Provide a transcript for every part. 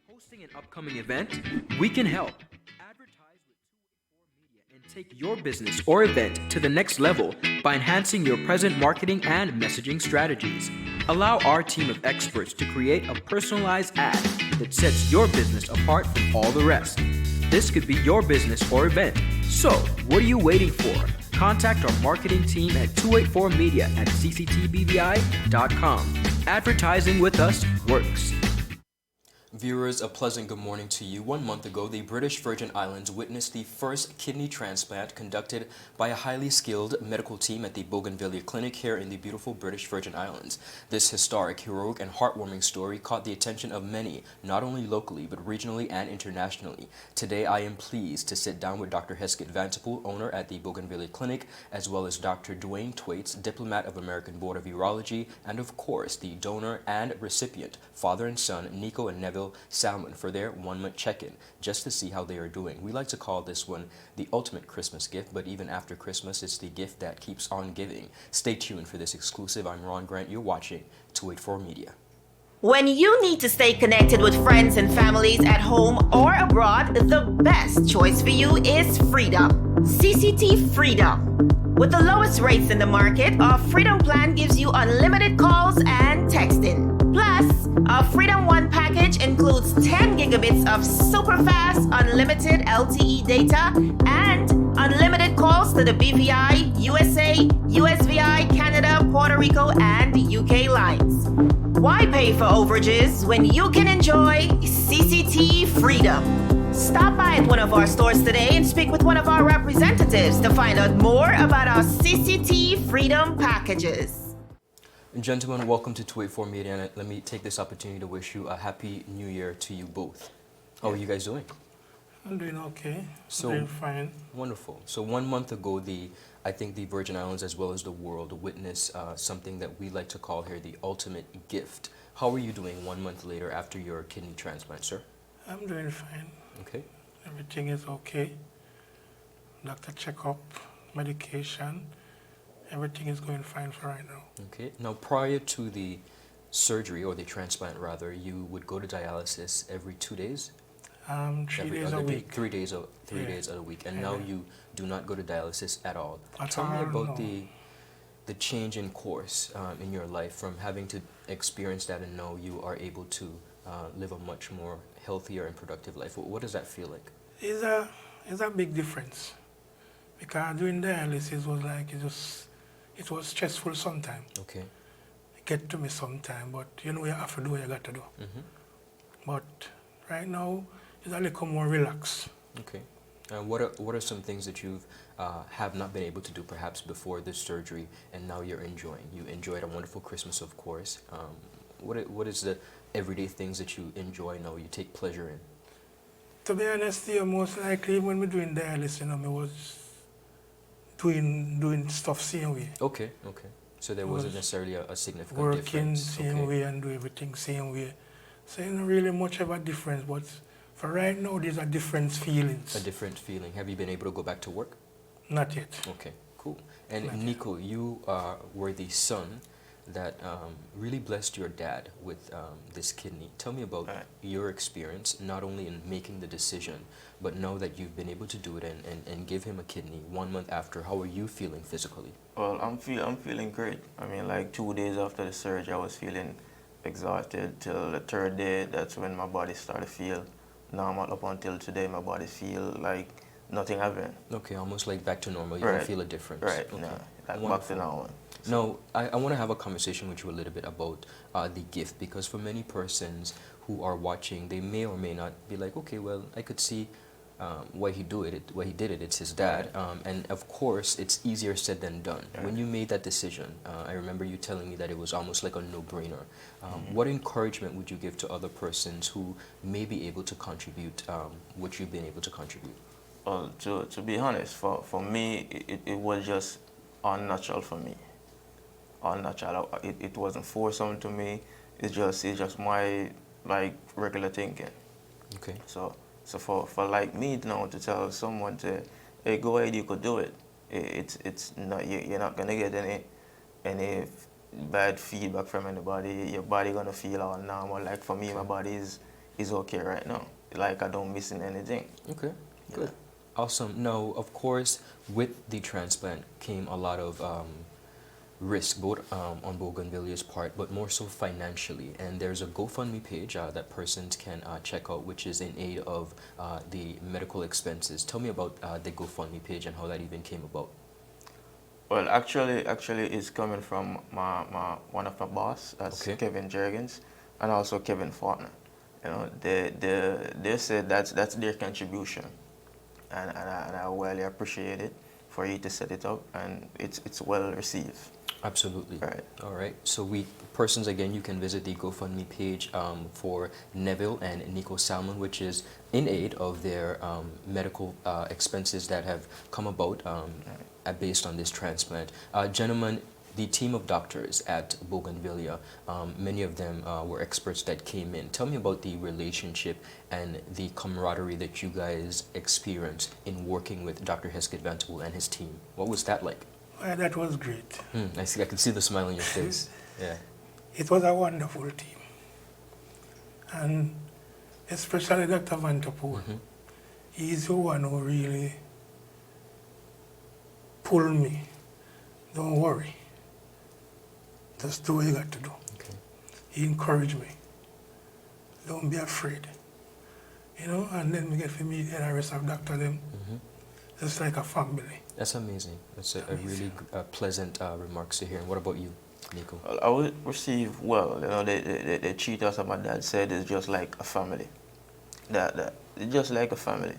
Hosting an upcoming event? We can help. Advertise with 284 Media and take your business or event to the next level by enhancing your present marketing and messaging strategies. Allow our team of experts to create a personalized ad that sets your business apart from all the rest. This could be your business or event. So, what are you waiting for? Contact our marketing team at 284media at cctbvi.com. Advertising with us works. Viewers, a pleasant good morning to you. 1 month ago, the British Virgin Islands witnessed the first kidney transplant conducted by a highly skilled medical team at the Bougainvillea Clinic here in the beautiful British Virgin Islands. This historic, heroic, and heartwarming story caught the attention of many, not only locally, but regionally and internationally. Today, I am pleased to sit down with Dr. Hesketh Vanterpool, owner at the Bougainvillea Clinic, as well as Dr. Dwayne Twaits, diplomat of American Board of Urology, and of course, the donor and recipient, father and son, Nico and Neville Salmon, for their 1 month check-in, just to see how they are doing. We like to call this one the ultimate Christmas gift, but even after Christmas, it's the gift that keeps on giving. Stay tuned for this exclusive. I'm Ron Grant. You're watching 284 Media. When you need to stay connected with friends and families at home or abroad, the best choice for you is Freedom. CCT Freedom. With the lowest rates in the market, our Freedom plan gives you unlimited calls and texting. Plus, our Freedom One package includes 10 gigabits of super fast, unlimited LTE data and unlimited calls to the BVI, USA, USVI, Canada, Puerto Rico, and UK lines. Why pay for overages when you can enjoy CCT Freedom? Stop by at one of our stores today and speak with one of our representatives to find out more about our CCT Freedom packages. Gentlemen, welcome to 284 Media, and let me take this opportunity to wish you a happy new year to you both. How are you guys doing? I'm doing okay. So, doing fine. Wonderful. So 1 month ago, I think the Virgin Islands as well as the world witnessed something that we like to call here the ultimate gift. How are you doing 1 month later after your kidney transplant, sir? I'm doing fine. Okay. Everything is okay. Doctor checkup, medication, everything is going fine for right now. Okay. Now, prior to the surgery, or the transplant rather, you would go to dialysis every 2 days? 3 days a week. 3 days of 3 days a week, and now you do not go to dialysis at all. Tell me about the change in course in your life from having to experience that and now you are able to live a much more healthier and productive life. What does that feel like? It's a big difference, because doing dialysis was like it was stressful sometimes. Okay. It get to me sometime, but you know you have to do what you got to do. Mm-hmm. But right now it's a little more relaxed. Okay. And what are some things that you've have not been able to do perhaps before this surgery and now you're enjoying? You enjoyed a wonderful Christmas, of course. What is the everyday things that you enjoy now, you take pleasure in? To be honest, most likely when we're doing dialysis, I was doing stuff same way. Okay, okay. So there wasn't necessarily a significant working difference. same way and do everything same way. So not really much of a difference, but for right now there's a different feelings. A different feeling. Have you been able to go back to work? Not yet. Okay, cool. And Nico, you were the son that really blessed your dad with this kidney. Tell me about your experience, not only in making the decision, but know that you've been able to do it and give him a kidney 1 month after. How are you feeling physically? Well, I'm feeling great. I mean, like 2 days after the surgery, I was feeling exhausted. Till the third day, that's when my body started to feel normal. Up until today, my body feel like nothing happened. Okay, almost like back to normal. You don't feel a difference. Right, okay. no, like back to normal. Now, I want to have a conversation with you a little bit about the gift, because for many persons who are watching, they may or may not be like, okay, well, I could see why he did it. It's his dad, and of course, it's easier said than done. When you made that decision, I remember you telling me that it was almost like a no-brainer. What encouragement would you give to other persons who may be able to contribute what you've been able to contribute? Well, to be honest, for me, it was just unnatural for me. Unnatural. It wasn't forced onto me. It's just my regular thinking. Okay. So for like me now to tell someone to, hey, go ahead, you could do it. It's not, you're not gonna get any bad feedback from anybody. Your body gonna feel all normal. Like for me, my body is is okay right now. Like I don't missing anything. Okay, good. Awesome. Now, of course, with the transplant came a lot of risk, both on Bougainvillea's part, but more so financially. And there's a GoFundMe page that persons can check out, which is in aid of the medical expenses. Tell me about the GoFundMe page and how that even came about. Well, actually, it's coming from one of my boss, that's Okay. Kevin Jergens, and also Kevin Faulkner. You know, they said that's their contribution, and I really appreciate it for you to set it up, and it's well received. Absolutely. Right. All right. So persons, again, you can visit the GoFundMe page for Neville and Nico Salmon, which is in aid of their medical expenses that have come about based on this transplant. Gentlemen, the team of doctors at Bougainvillea, many of them were experts that came in. Tell me about the relationship and the camaraderie that you guys experienced in working with Dr. Hesketh Vantabul and his team. What was that like? Well, that was great. I see. I can see the smile on your face. Yeah. It was a wonderful team. And especially Dr. Vantabul. He's the one who really pulled me. Don't worry. Just do what you got to do. Okay. He encouraged me. Don't be afraid. You know, and then we get to meet the rest of Dr. them. Just like a family. That's amazing. That's a really pleasant remarks to hear. And what about you, Nico? Well, I would receive well. You know, they treat us, as my dad said, it's just like a family. It's just like a family.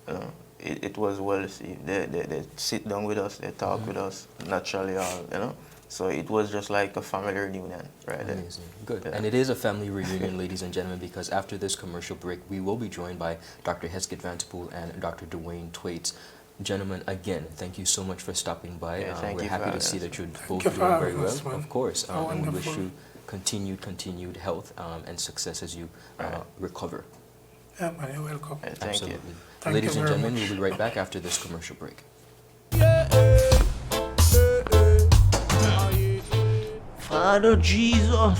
You know, it was well received. They sit down with us, they talk with us naturally, all you know. So it was just like a family reunion, right there. Amazing. Good. Yeah. And it is a family reunion, ladies and gentlemen, because after this commercial break, we will be joined by Dr. Hesketh Vantabul and Dr. Dwayne Twaits. Gentlemen, again, thank you so much for stopping by. Yeah, thank we're you happy for to having see us. that you're Thank both you for doing very having well, us, man. of course. Oh, And we wish wonderful. you continued health and success as you recover. Yeah, man, you're welcome. Thank Absolutely. you. Thank Ladies you and very gentlemen, much. we'll be right back after this commercial break. Father Jesus,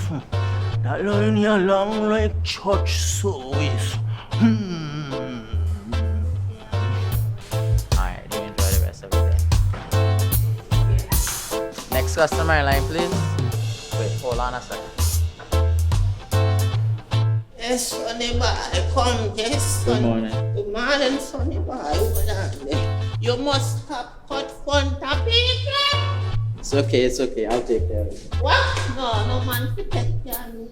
that line here long like church service. Alright, do enjoy the rest of the day. Next customer line, please. Wait, hold on a second. Yes, Sonny boy, come, yes, Good son. morning. Good morning, Sonny boy, over there. You must have cut fun people. It's okay, I'll take care of it. What? No man to take care of me.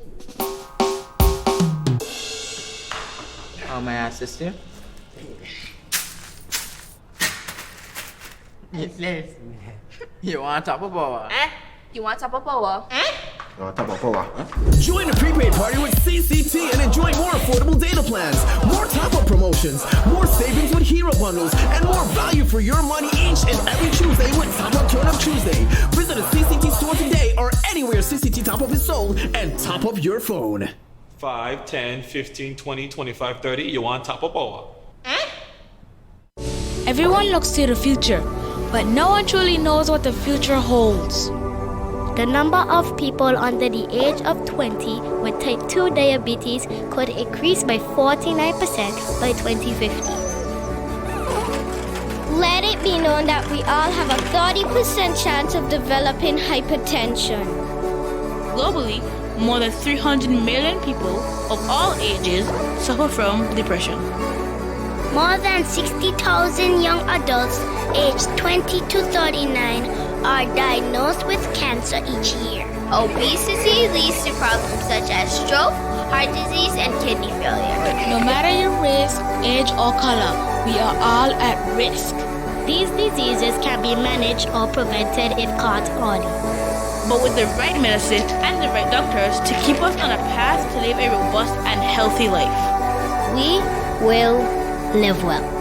How may I assist you? Yes. You want top of power? You want top of power? Join the prepaid party with CCT and enjoy more affordable data plans, more top-up promotions, more savings with hero bundles, and more value for your money each and every Tuesday with Top Up Turn Up Tuesday. Visit a CCT store today or anywhere CCT Top Up is sold and top up your phone. 5, 10, 15, 20, 25, 30. You want top of power? Everyone looks to the future, but no one truly knows what the future holds. The number of people under the age of 20 with type 2 diabetes could increase by 49% by 2050. Let it be known that we all have a 30% chance of developing hypertension. Globally, more than 300 million people of all ages suffer from depression. More than 60,000 young adults aged 20 to 39 are diagnosed with cancer each year. Obesity leads to problems such as stroke, heart disease, and kidney failure. No matter your race, age, or color, we are all at risk. These diseases can be managed or prevented if caught early. But with the right medicine and the right doctors to keep us on a path to live a robust and healthy life. We will live well.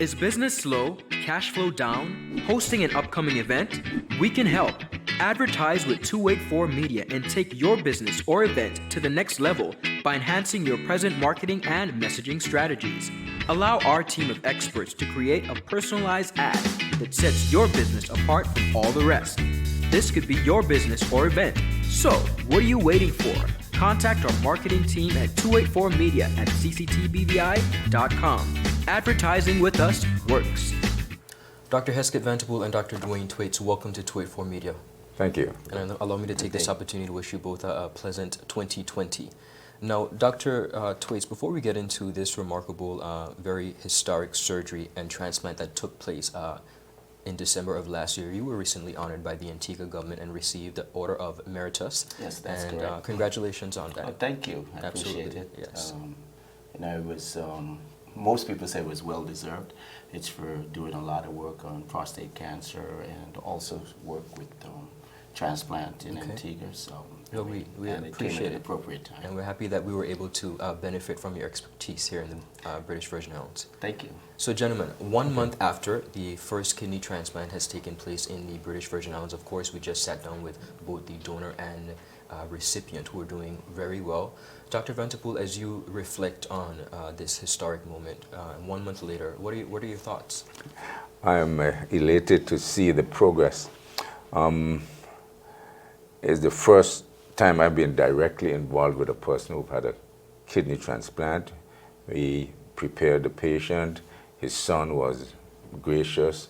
Is business slow? Cash flow down? Hosting an upcoming event? We can help. Advertise with 284 Media and take your business or event to the next level by enhancing your present marketing and messaging strategies. Allow our team of experts to create a personalized ad that sets your business apart from all the rest. this could be your business or event. So, what are you waiting for? Contact our marketing team at 284media@cctbvi.com. Advertising with us works. Dr. Hesketh Vanterpool and Dr. Dwayne Thwaites, welcome to 284 Media. Thank you. And allow me to take this opportunity to wish you both a pleasant 2020. Now, Dr. Thwaites, before we get into this remarkable, very historic surgery and transplant that took place in December of last year, you were recently honored by the Antigua government and received the Order of Emeritus. Yes, that's and, correct. Congratulations on that. Oh, thank you. I Absolutely. appreciate it. Yes. It was, most people say it was well deserved. It's for doing a lot of work on prostate cancer and also work with transplant in Antigua. So we and appreciate it came at an it. appropriate time. And we're happy that we were able to benefit from your expertise here in the British Virgin Islands. Thank you. So gentlemen, 1 month after the first kidney transplant has taken place in the British Virgin Islands, of course, we just sat down with both the donor and recipient who are doing very well. Dr. Vanterpool, as you reflect on this historic moment, 1 month later, what are your thoughts? I am elated to see the progress. It's the first time I've been directly involved with a person who've had a kidney transplant. We prepared the patient. His son was gracious.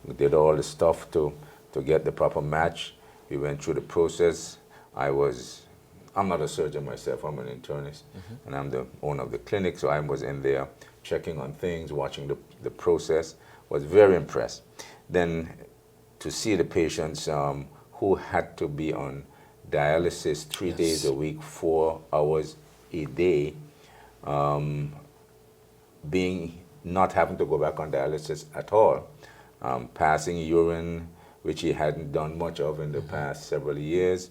We did all the stuff to get the proper match. We went through the process. I'm not a surgeon myself, I'm an internist, and I'm the owner of the clinic, so I was in there checking on things, watching the process, was very impressed. Then to see the patients who had to be on dialysis 3 days a week, 4 hours a day, not having to go back on dialysis at all, passing urine, which he hadn't done much of in the past several years,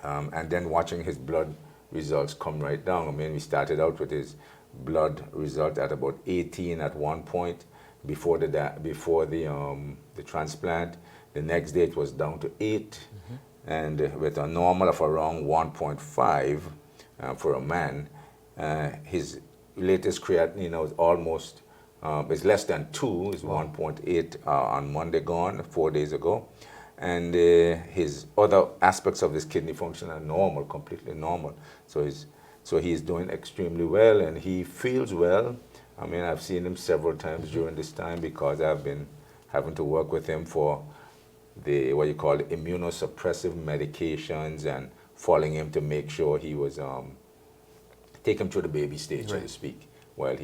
and then watching his blood results come right down. I mean, we started out with his blood result at about 18 at one point before the transplant. The next day it was down to 8, and with a normal of around 1.5 for a man. His latest creatinine was almost, it's less than 2, it's 1.8 on Monday gone, 4 days ago. And his other aspects of his kidney function are normal, completely normal. So he's doing extremely well, and he feels well. I mean, I've seen him several times during this time because I've been having to work with him for the, what you call immunosuppressive medications and following him to make sure he was, take him through the baby stage, so to speak, while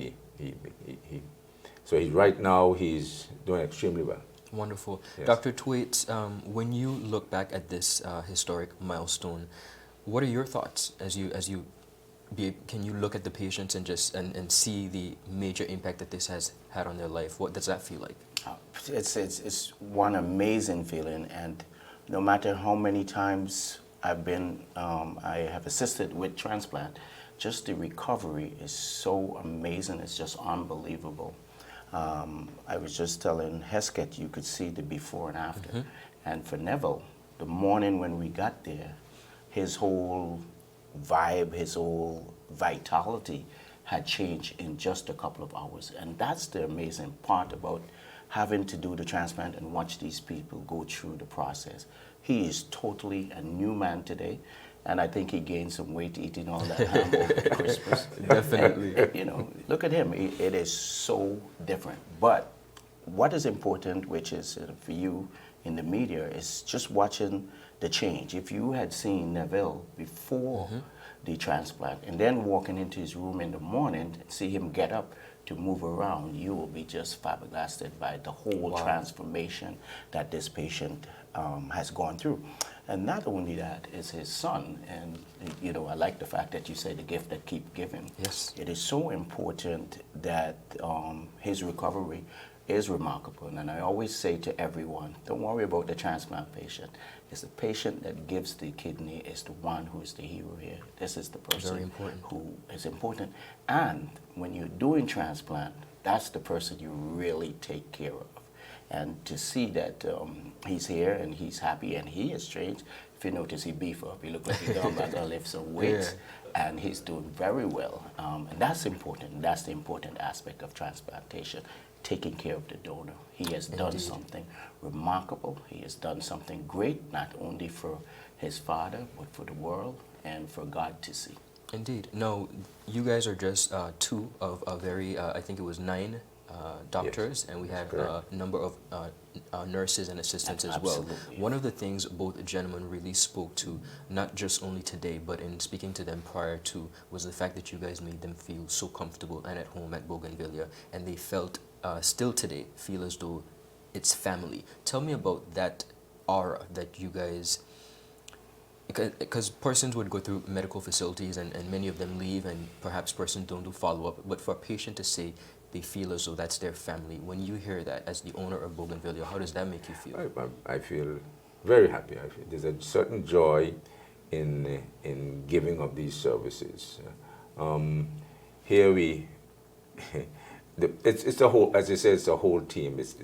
so right now he's doing extremely well. Wonderful. Yes. Dr. Thwaites, when you look back at this historic milestone, what are your thoughts can you look at the patients and and see the major impact that this has had on their life? What does that feel like? It's one amazing feeling, and no matter how many times I have assisted with transplant, just the recovery is so amazing. It's just unbelievable. I was just telling Hesketh, you could see the before and after. And for Neville, the morning when we got there, his whole vibe, his whole vitality had changed in just a couple of hours. And that's the amazing part about having to do the transplant and watch these people go through the process. He is totally a new man today. And I think he gained some weight eating all that ham over Christmas. Definitely. And, look at him. It is so different. But what is important, which is for you in the media, is just watching the change. If you had seen Neville before the transplant and then walking into his room in the morning, see him get up to move around, you will be just flabbergasted by the whole transformation that this patient has gone through. And not only that, is his son, and I like the fact that you say the gift that keep giving. Yes. It is so important that his recovery is remarkable. And I always say to everyone, don't worry about the transplant patient. It's the patient that gives the kidney is the one who is the hero here. This is the person who is important. And when you're doing transplant, that's the person you really take care of. And to see that he's here and he's happy and he has changed. If you notice, he beef up. He looks like he's gone back to lift some weights, and he's doing very well. And that's important. That's the important aspect of transplantation. taking care of the donor. He has done something remarkable. He has done something great, not only for his father, but for the world and for God to see. Indeed. No, you guys are just two of a very, I think it was 9 doctors, and we had a number of nurses and assistants as well. One of the things both gentlemen really spoke to, not just only today, but in speaking to them prior to, was the fact that you guys made them feel so comfortable and at home at Bougainvillea, and they felt, still today, feel as though it's family. Tell me about that aura that you guys, because persons would go through medical facilities and many of them leave, and perhaps persons don't do follow-up, but for a patient to say they feel as though that's their family, when you hear that as the owner of Bougainvillea, how does that make you feel? I feel very happy. There's a certain joy in giving of these services. Here we, it's a whole, as you say, it's a whole team. It's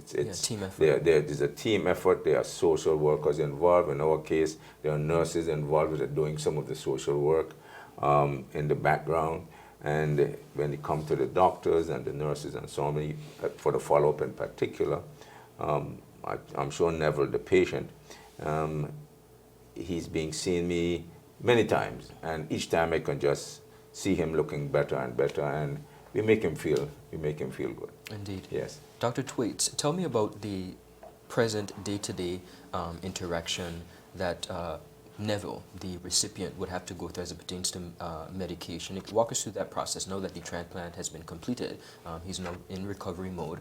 team effort. There's a team effort. There are social workers involved. In our case, there are nurses involved that are doing some of the social work in the background. And when it comes to the doctors and the nurses and so on, for the follow-up in particular, I'm sure Neville, the patient, he's been seeing me many times, and each time I can just see him looking better and better, and we make him feel good. Indeed. Yes. Dr. Thwaites, tell me about the present day-to-day interaction that Neville, the recipient, would have to go through as it pertains to medication. Walk us through that process. Now that the transplant has been completed, he's now in recovery mode.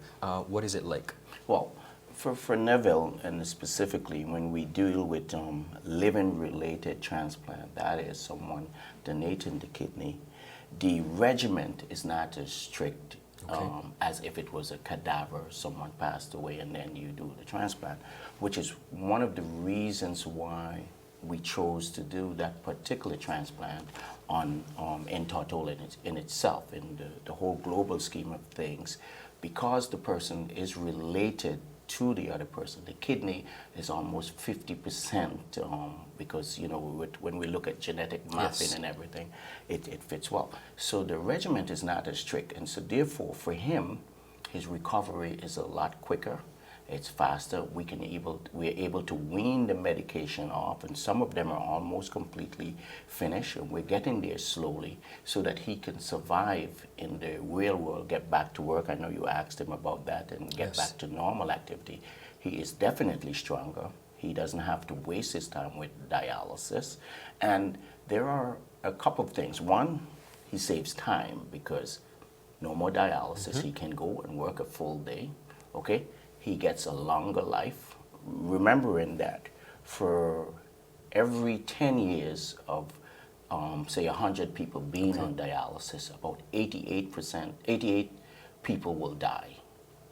What is it like? Well, for Neville, and specifically when we deal with living-related transplant, that is someone donating the kidney, the regimen is not as strict as if it was a cadaver, someone passed away, and then you do the transplant, which is one of the reasons why we chose to do that particular transplant in Tortola in itself, in the whole global scheme of things, because the person is related to the other person. The kidney is almost 50%, because, you know, when we look at genetic mapping and everything, it fits well. So the regimen is not as strict, and so therefore for him, his recovery is a lot quicker. It's faster. We're able to wean the medication off, and some of them are almost completely finished, and we're getting there slowly so that he can survive in the real world, get back to work. I know you asked him about that, and get back to normal activity. He is definitely stronger. He doesn't have to waste his time with dialysis. And there are a couple of things. One, he saves time because no more dialysis. He can go and work a full day, okay? He gets a longer life, remembering that for every 10 years of, say, 100 people being on dialysis, about 88 people will die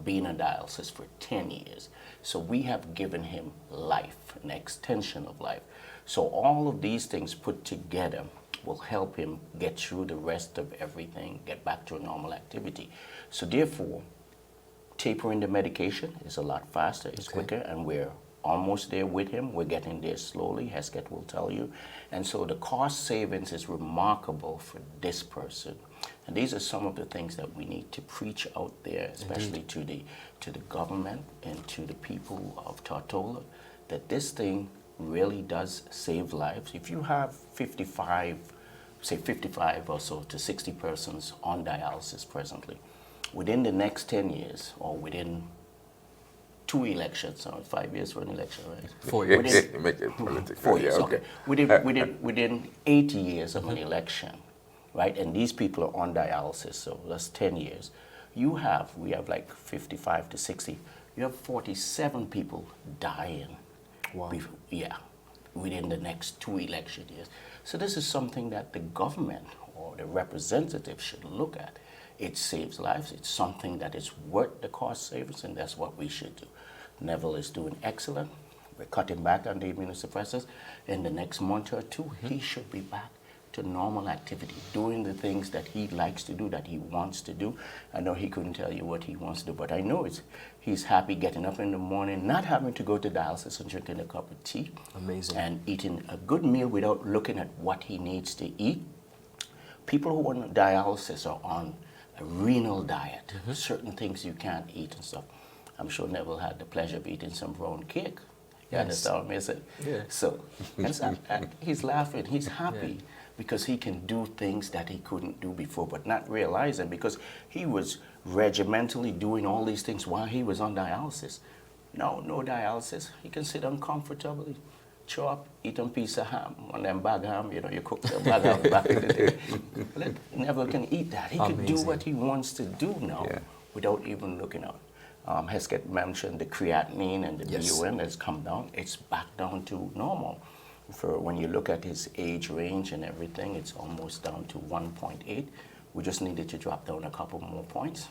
being on dialysis for 10 years. So we have given him life, an extension of life. So all of these things put together will help him get through the rest of everything, get back to a normal activity. So therefore, tapering the medication is a lot faster, it's quicker, and we're almost there with him. We're getting there slowly, Hesketh will tell you. And so the cost savings is remarkable for this person. And these are some of the things that we need to preach out there, especially to the government and to the people of Tortola, that this thing really does save lives. If you have 55 or so to 60 persons on dialysis presently, within the next 10 years, or within 2 elections, or 5 years for an election, right? 4 years. Make it political. 4 years, Yeah, okay. Within 80 years of an election, right? And these people are on dialysis, so that's 10 years. We have like 55 to 60. You have 47 people dying. Wow. Within the next 2 election years. So this is something that the government or the representatives should look at. It saves lives. It's something that is worth the cost savings, and that's what we should do. Neville is doing excellent. We're cutting back on the immunosuppressants. In the next month or two, he should be back to normal activity, doing the things that he likes to do, that he wants to do. I know he couldn't tell you what he wants to do, but I know he's happy getting up in the morning, not having to go to dialysis and drinking a cup of tea. Amazing. And eating a good meal without looking at what he needs to eat. People who are on dialysis are on a renal diet, certain things you can't eat and stuff. I'm sure Neville had the pleasure of eating some brown cake. You understand what I'm saying? Yeah. So, and he's laughing, he's happy because he can do things that he couldn't do before, but not realizing because he was regimentally doing all these things while he was on dialysis. No dialysis. He can sit down comfortably, chop, eat a piece of ham, one of them bag ham, you know, you cook the bag ham back in the day. Neville can eat that. He can do what he wants to do now without even looking out. Hesketh mentioned the creatinine and the BUN has come down. It's back down to normal. For when you look at his age range and everything, it's almost down to 1.8. We just needed to drop down a couple more points.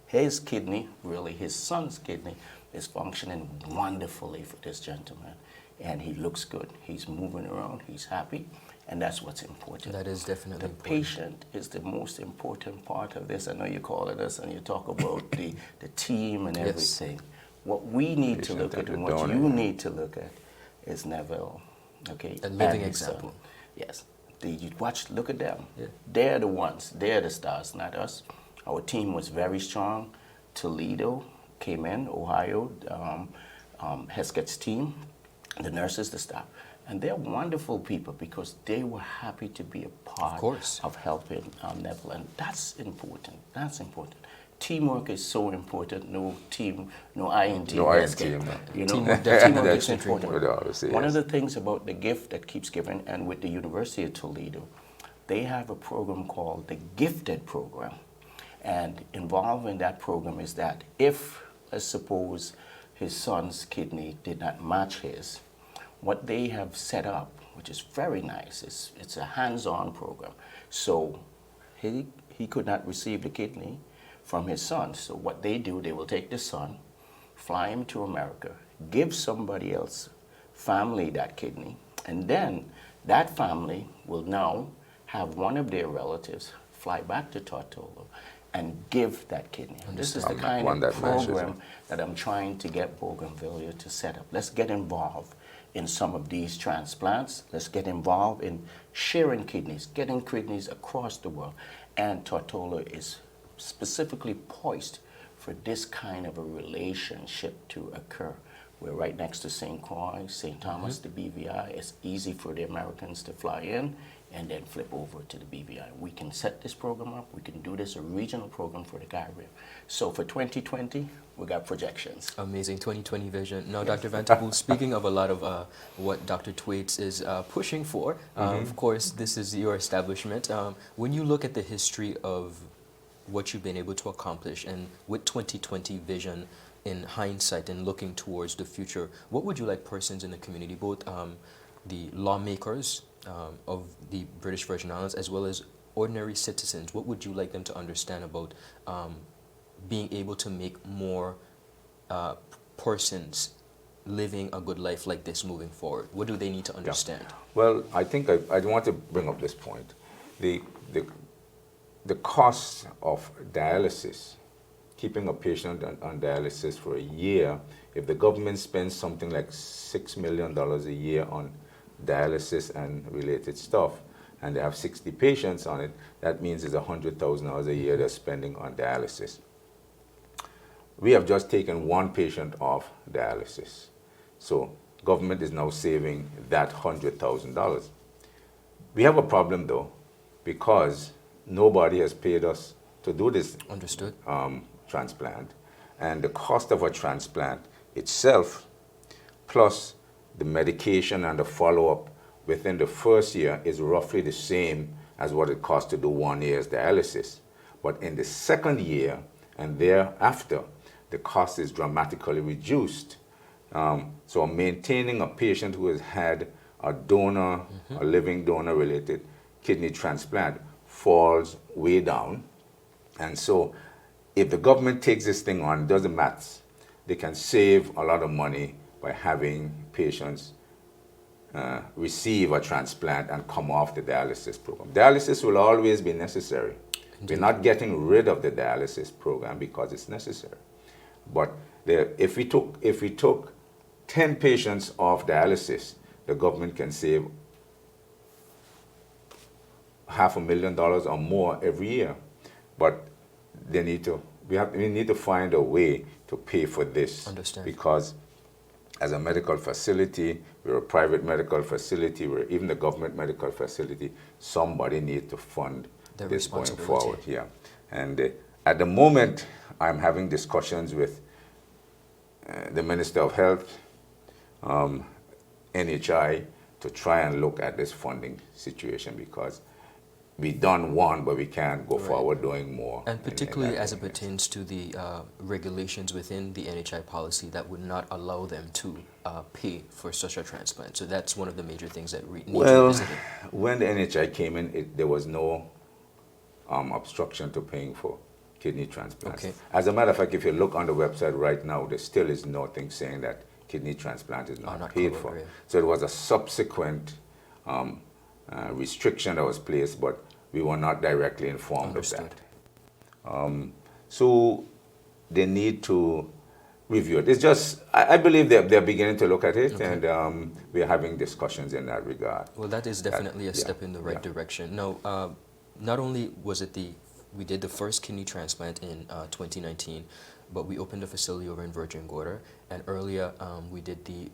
His kidney, really his son's kidney, is functioning wonderfully for this gentleman. And he looks good. He's moving around. He's happy. And that's what's important. That is definitely the important. Patient is the most important part of this. I know you call it this and you talk about the team and everything. What we need to look at and what you need to look at is Neville. Okay? A living example. Yes. Look at them. Yeah. They're the ones. They're the stars, not us. Our team was very strong. Toledo came in, Ohio, Hesketh's team, the nurses, the staff. And they're wonderful people because they were happy to be a part of helping Neville. And that's important. That's important. Teamwork is so important. No team, no I in team. No I in team. You know, teamwork is important. One of the things about the gift that keeps giving, and with the University of Toledo, they have a program called the Gifted Program. And involved in that program is that if, let's suppose, his son's kidney did not match his, what they have set up, which is very nice, it's a hands-on program. So he could not receive the kidney from his son. So what they do, they will take the son, fly him to America, give somebody else, family, that kidney, and then that family will now have one of their relatives fly back to Tortola and give that kidney. And this is the kind of program that I'm trying to get Bougainvillea to set up. Let's get involved in some of these transplants. Let's get involved in sharing kidneys, getting kidneys across the world. And Tortola is specifically poised for this kind of a relationship to occur. We're right next to St. Croix, St. Thomas, the BVI. It's easy for the Americans to fly in and then flip over to the BVI. We can set this program up. We can do this a regional program for the Caribbean. So for 2020, we got projections. Amazing 2020 vision. Now, Dr. Van Tapoel, speaking of a lot of what Dr. Thwaites is pushing for, of course, this is your establishment. When you look at the history of what you've been able to accomplish and with 2020 vision in hindsight and looking towards the future, what would you like persons in the community, both the lawmakers of the British Virgin Islands as well as ordinary citizens, what would you like them to understand about being able to make more persons living a good life like this moving forward? What do they need to understand? Yeah. Well, I think I want to bring up this point. The cost of dialysis, keeping a patient on dialysis for a year, if the government spends something like $6 million a year on dialysis and related stuff, and they have 60 patients on it, that means it's $100,000 a year they're spending on dialysis. We have just taken one patient off dialysis. So government is now saving that $100,000. We have a problem though, because nobody has paid us to do this transplant. And the cost of a transplant itself, plus the medication and the follow-up within the first year is roughly the same as what it costs to do 1 year's dialysis. But in the second year and thereafter, the cost is dramatically reduced. So maintaining a patient who has had a donor, a living donor-related kidney transplant falls way down. And so if the government takes this thing on, does the maths, they can save a lot of money by having patients receive a transplant and come off the dialysis program. Dialysis will always be necessary. Indeed. We're not getting rid of the dialysis program because it's necessary. But if we took 10 patients off dialysis, the government can save $500,000 or more every year. But they need to, we need to find a way to pay for this. Understand. Because as a medical facility, we're a private medical facility, we're even the government medical facility, somebody needs to fund The this going responsibility. forward. Yeah. And at the moment, I'm having discussions with the Minister of Health, NHI, to try and look at this funding situation, because we done one, but we can't go forward doing more. And particularly in as it pertains to the regulations within the NHI policy that would not allow them to pay for such a transplant. So that's one of the major things that need to be Well, visited. when the NHI came in, there was no obstruction to paying for kidney transplants. Okay. As a matter of fact, if you look on the website right now, there still is nothing saying that kidney transplant is not paid covered, for. right. So it was a subsequent restriction that was placed, but we were not directly informed Understood. of that. So they need to review it. It's just, I believe they're beginning to look at it, Okay. and we're having discussions in that regard. Well, that is definitely a yeah, step in the right direction. Now, not only was it we did the first kidney transplant in 2019, but we opened a facility over in Virgin Gorda, and earlier we did the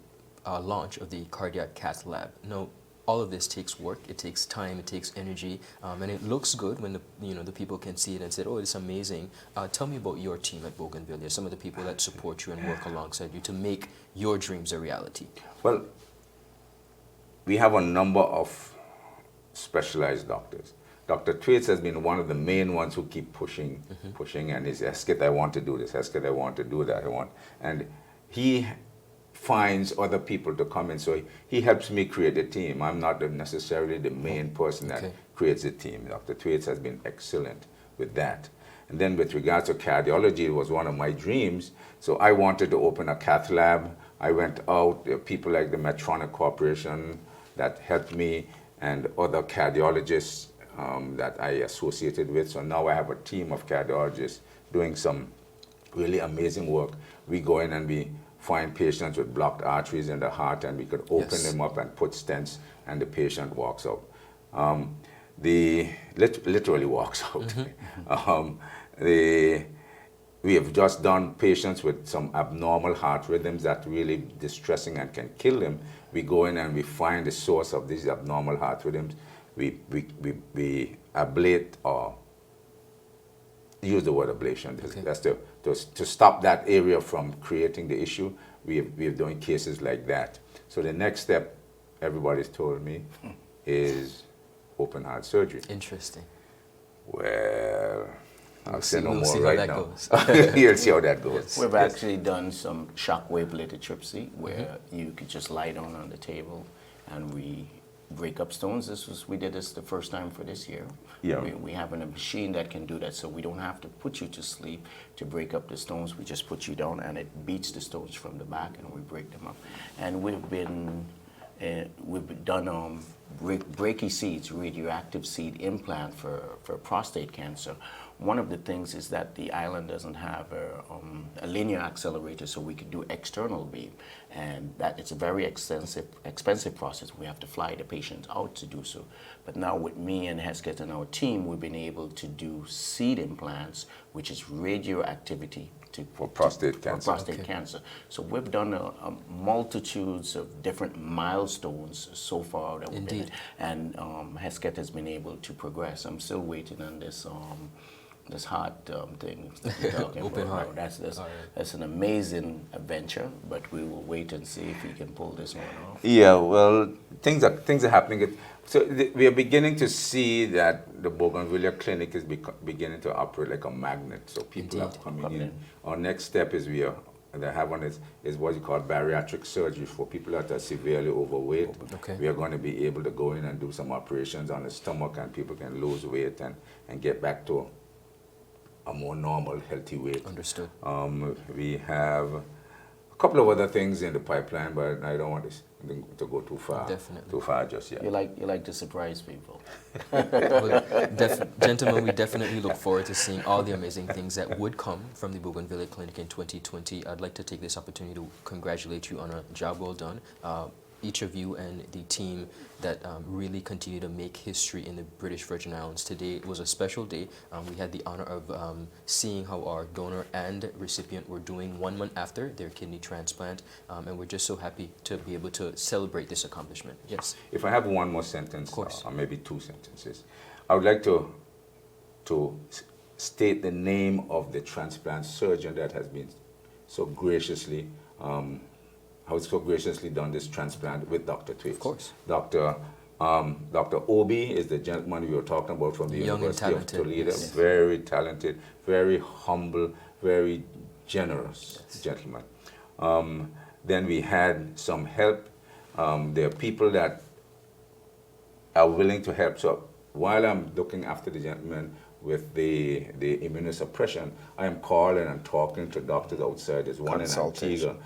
launch of the cardiac cath lab. Now, all of this takes work, it takes time, it takes energy, and it looks good when the people can see it and say, oh, it's amazing. Tell me about your team at Bougainvillea, some of the people that support you and work alongside you to make your dreams a reality. Well, we have a number of specialized doctors. Dr. Thwaites has been one of the main ones who keep pushing, and he says, Hesketh, I want to do this, Hesketh, I want to do that, and he finds other people to come in, so he helps me create a team. I'm not necessarily the main person that creates the team. Dr. Thwaites has been excellent with that. And then with regards to cardiology, it was one of my dreams, so I wanted to open a cath lab. I went out, there are people like the Medtronic Corporation that helped me, and other cardiologists that I associated with. So now I have a team of cardiologists doing some really amazing work. We go in and we find patients with blocked arteries in the heart, and we could open them up and put stents, and the patient walks out. Literally walks out. We have just done patients with some abnormal heart rhythms that really distressing and can kill them. We go in and we find the source of these abnormal heart rhythms. We ablate, or use the word ablation. That's to stop that area from creating the issue. We have done cases like that. So the next step, everybody's told me, is open heart surgery. Interesting. Well, I'll say no we'll more see right how that now. goes. You'll see how that goes. Yes. We've actually done some shockwave lithotripsy where you could just lie down on the table and we break up stones. We did this the first time for this year. Yeah. We have a machine that can do that, so we don't have to put you to sleep to break up the stones. We just put you down and it beats the stones from the back and we break them up. And we've done brachyseeds, radioactive seed implant for prostate cancer. One of the things is that the island doesn't have a linear accelerator, so we could do external beam, and that it's a very expensive process. We have to fly the patient out to do so. But now with me and Hesketh and our team, we've been able to do seed implants, which is radioactivity for prostate cancer. For prostate cancer. So we've done multitudes of different milestones so far that we've been, and Hesketh has been able to progress. I'm still waiting on this heart thing that we're talking Open about. heart. That's an amazing adventure, but we will wait and see if we can pull this one off. Yeah, well, things are happening. So we are beginning to see that the Bougainvillea clinic is beginning to operate like a magnet. So people are coming in. Our next step is is what you call bariatric surgery for people that are severely overweight. Okay. We are going to be able to go in and do some operations on the stomach, and people can lose weight and get back to a more normal, healthy weight. Understood. We have a couple of other things in the pipeline, but I don't want to go too far. Definitely. Too far just yet. You like to surprise people. Well, gentlemen, we definitely look forward to seeing all the amazing things that would come from the Bougainvillea Clinic in 2020. I'd like to take this opportunity to congratulate you on a job well done. each of you and the team that really continue to make history in the British Virgin Islands. Today was a special day. We had the honor of seeing how our donor and recipient were doing 1 month after their kidney transplant, and we're just so happy to be able to celebrate this accomplishment. Yes. If I have one more sentence, of course, or maybe 2 sentences, I would like to state the name of the transplant surgeon that has been so graciously done this transplant with Dr. Thwaites. Of course. Dr. Obi is the gentleman we were talking about from the University of Toledo. Yes. Very talented, very humble, very generous gentleman. Then we had some help. There are people that are willing to help. So while I'm looking after the gentleman with the immunosuppression, I am calling and talking to doctors outside. There's one in Antigua,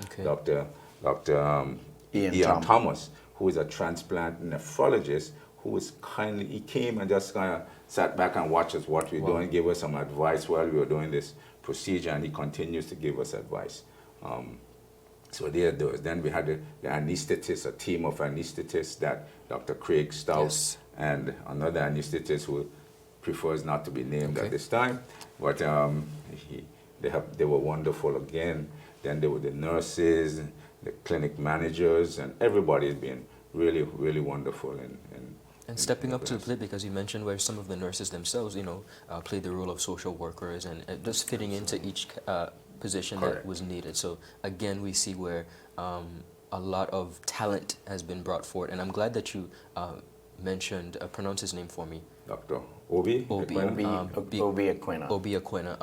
Dr. Ian Thomas, who is a transplant nephrologist, he came and just kind of sat back and watched us what we're doing, gave us some advice while we were doing this procedure, and he continues to give us advice. So there are those. Then we had the anesthetist, a team of anesthetists, that Dr. Craig Stouse, and another anesthetist who prefers not to be named at this time, but they were wonderful again. Then there were the nurses, the clinic managers, and everybody has been really, really wonderful. And stepping up to the plate, because you mentioned where some of the nurses themselves, played the role of social workers and just fitting into each position that was needed. So again, we see where a lot of talent has been brought forward, and I'm glad that you mentioned, pronounce his name for me. Dr. Obi Aquina. Obi Aquina.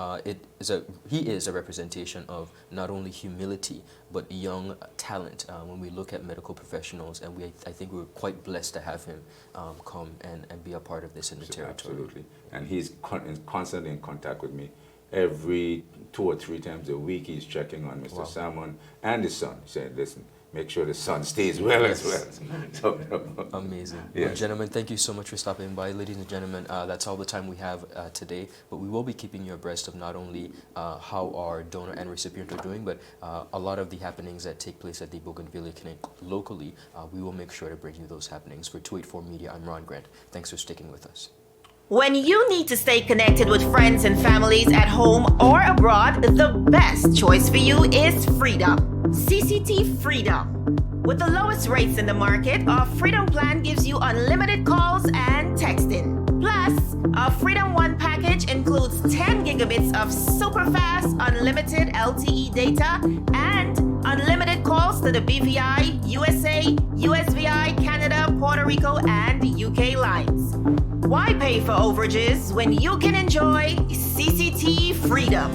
He is a representation of not only humility, but young talent. When we look at medical professionals, and I think we're quite blessed to have him come and be a part of this in the territory. Absolutely. And he's constantly in contact with me. Every 2 or 3 times a week, he's checking on Mr. Salmon and his son, saying, listen, make sure the son stays well as well. Amazing. Yes. Well, gentlemen, thank you so much for stopping by. Ladies and gentlemen, that's all the time we have today, but we will be keeping you abreast of not only how our donor and recipient are doing, but a lot of the happenings that take place at the Bougainvillea Clinic locally. We will make sure to bring you those happenings. For 284 Media, I'm Ron Grant. Thanks for sticking with us. When you need to stay connected with friends and families at home or abroad, the best choice for you is Freedom. CCT Freedom. With the lowest rates in the market, our Freedom plan gives you unlimited calls and texting. Plus, our Freedom One package includes 10 gigabits of super fast, unlimited LTE data and unlimited calls to the BVI, USA, USVI, Canada, Puerto Rico, and UK lines. Why pay for overages when you can enjoy CCT Freedom?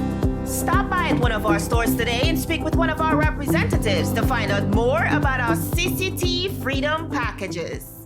Stop by at one of our stores today and speak with one of our representatives to find out more about our CCT Freedom packages.